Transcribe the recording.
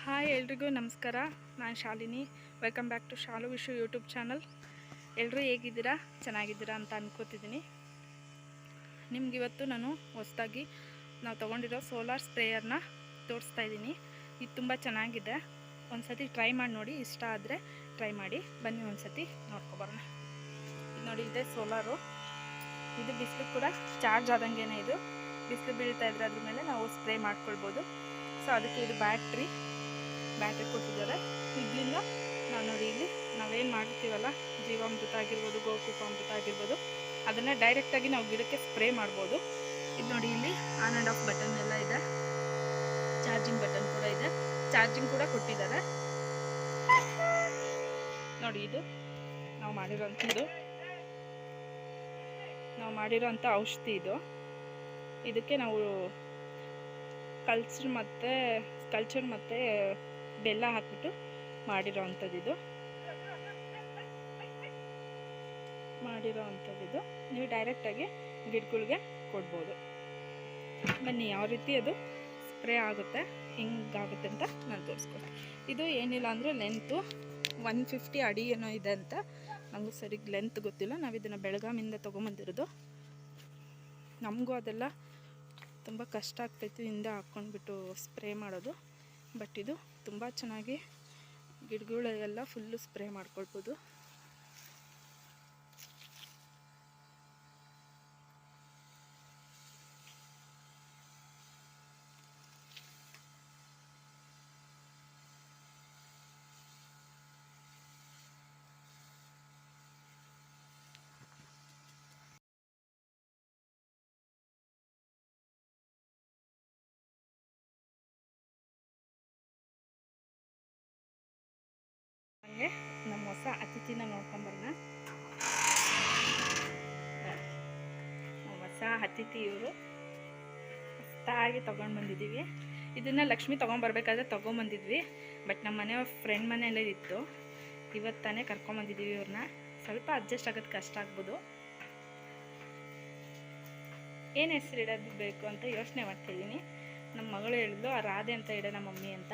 Hi ಎಲ್ರಿಗೂ ನಮಸ್ಕಾರ. ನಾನು Shalini. Welcome back to Shalu Vishu YouTube channel. ಎಲ್ಲರೂ ಹೇಗಿದ್ದೀರಾ? ಚೆನ್ನಾಗಿದ್ದೀರಾ ಅಂತ ಅನ್ಕೋತಿದ್ದೀನಿ. ನಿಮಗಿವತ್ತು ನಾನು ಹೊಸದಾಗಿ ನಾವು ತೊಗೊಂಡಿರೋ ಸೋಲಾರ್ ಸ್ಪ್ರೇಯರ್ನ ತೋರಿಸ್ತಾ ಇದ್ದೀನಿ. ಇದು ತುಂಬ ಚೆನ್ನಾಗಿದೆ. ಒಂದು ಸತಿ ಟ್ರೈ ಮಾಡಿ ನೋಡಿ, ಇಷ್ಟ ಆದರೆ ಟ್ರೈ ಮಾಡಿ. ಬನ್ನಿ ಒಂದು ಸತಿ ನೋಡ್ಕೊಬರೋಣ. ಇದು ನೋಡಿ, ಇದೆ ಸೋಲಾರು. ಇದು ಬಿಸಿಲು ಕೂಡ ಚಾರ್ಜ್ ಆದಂಗೆ ಇದು ಬಿಸಿಲು ಬೀಳ್ತಾ ಇದ್ರೆ ಅದ್ರ ಮೇಲೆ ನಾವು ಸ್ಪ್ರೇ ಮಾಡ್ಕೊಳ್ಬೋದು. ಸೊ ಅದಕ್ಕೆ ಇದು ಬ್ಯಾಟ್ರಿ ಕೊಟ್ಟಿದ್ದಾರೆ. ಇದರಿಂದ ನಾವು ನೋಡಿ, ಇಲ್ಲಿ ನಾವೇನು ಮಾಡ್ತೀವಲ್ಲ, ಜೀವಾಮೃತ ಆಗಿರ್ಬೋದು, ಗೋಕೃಪಾಮೃತ ಆಗಿರ್ಬೋದು, ಅದನ್ನು ಡೈರೆಕ್ಟಾಗಿ ನಾವು ಗಿಡಕ್ಕೆ ಸ್ಪ್ರೇ ಮಾಡ್ಬೋದು. ಇದು ನೋಡಿ, ಇಲ್ಲಿ ಆನ್ ಆ್ಯಂಡ್ ಆಫ್ ಬಟನ್ ಎಲ್ಲ ಇದೆ, ಚಾರ್ಜಿಂಗ್ ಬಟನ್ ಕೂಡ ಇದೆ, ಚಾರ್ಜಿಂಗ್ ಕೂಡ ಕೊಟ್ಟಿದ್ದಾರೆ. ನೋಡಿ, ಇದು ನಾವು ಮಾಡಿರೋಂಥ ಔಷಧಿ. ಇದಕ್ಕೆ ನಾವು ಕಲ್ಚರ್ ಮತ್ತು ಬೆಲ್ಲ ಹಾಕ್ಬಿಟ್ಟು ಮಾಡಿರೋ ಅಂಥದ್ದು. ನೀವು ಡೈರೆಕ್ಟಾಗಿ ಗಿಡಗಳಿಗೆ ಕೊಡ್ಬೋದು. ಬನ್ನಿ, ಯಾವ ರೀತಿ ಅದು ಸ್ಪ್ರೇ ಆಗುತ್ತೆ, ಹಿಂಗಾಗುತ್ತೆ ಅಂತ ನಾನು ತೋರಿಸ್ಕೊಡ್ತೀನಿ. ಇದು ಏನಿಲ್ಲ ಅಂದರೆ ಲೆಂತು 150 ಅಡಿ ಏನೋ ಇದೆ ಅಂತ. ನಮಗೂ ಸರಿ ಲೆಂತ್ ಗೊತ್ತಿಲ್ಲ. ನಾವು ಇದನ್ನು ಬೆಳಗಾವಿಂದ ತೊಗೊಂಬಂದಿರೋದು. ನಮಗೂ ಅದೆಲ್ಲ ತುಂಬ ಕಷ್ಟ ಆಗ್ತೈತಿ ಹಿಂದೆ ಹಾಕ್ಕೊಂಡ್ಬಿಟ್ಟು ಸ್ಪ್ರೇ ಮಾಡೋದು. ಬಟ್ ಇದು ತುಂಬ ಚೆನ್ನಾಗಿ ಗಿಡಗಳೆಲ್ಲ ಫುಲ್ಲು ಸ್ಪ್ರೇ ಮಾಡ್ಕೊಳ್ಬೋದು. ಹಂಗೆ ನಮ್ಮ ಹೊಸ ಅತಿಥಿನ ನೋಡ್ಕೊಂಬರೋಣ. ನಮ್ಮ ಹೊಸ ಅತಿಥಿ ಇವರು. ಹೊಸದಾಗಿ ತೊಗೊಂಡು ಬಂದಿದ್ದೀವಿ. ಇದನ್ನು ಲಕ್ಷ್ಮಿ ತೊಗೊಂಬರ್ಬೇಕಾದ್ರೆ ತೊಗೊಂಬಂದಿದ್ವಿ. ಬಟ್ ನಮ್ಮ ಮನೆ ಫ್ರೆಂಡ್ ಮನೆಯಲ್ಲೇ ಇತ್ತು. ಇವತ್ತು ತಾನೇ ಕರ್ಕೊಂಬಂದಿದ್ದೀವಿ ಇವ್ರನ್ನ. ಸ್ವಲ್ಪ ಅಡ್ಜಸ್ಟ್ ಆಗೋದು ಕಷ್ಟ ಆಗ್ಬೋದು. ಏನು ಹೆಸರು ಇಡೋದು ಬೇಕು ಅಂತ ಯೋಚನೆ ಮಾಡ್ತಾಯಿದ್ದೀನಿ. ನಮ್ಮ ಮಗಳು ಹೇಳಿದ್ಲು, ರಾಧೆ ಅಂತ ಇಡೋಣ ಮಮ್ಮಿ ಅಂತ.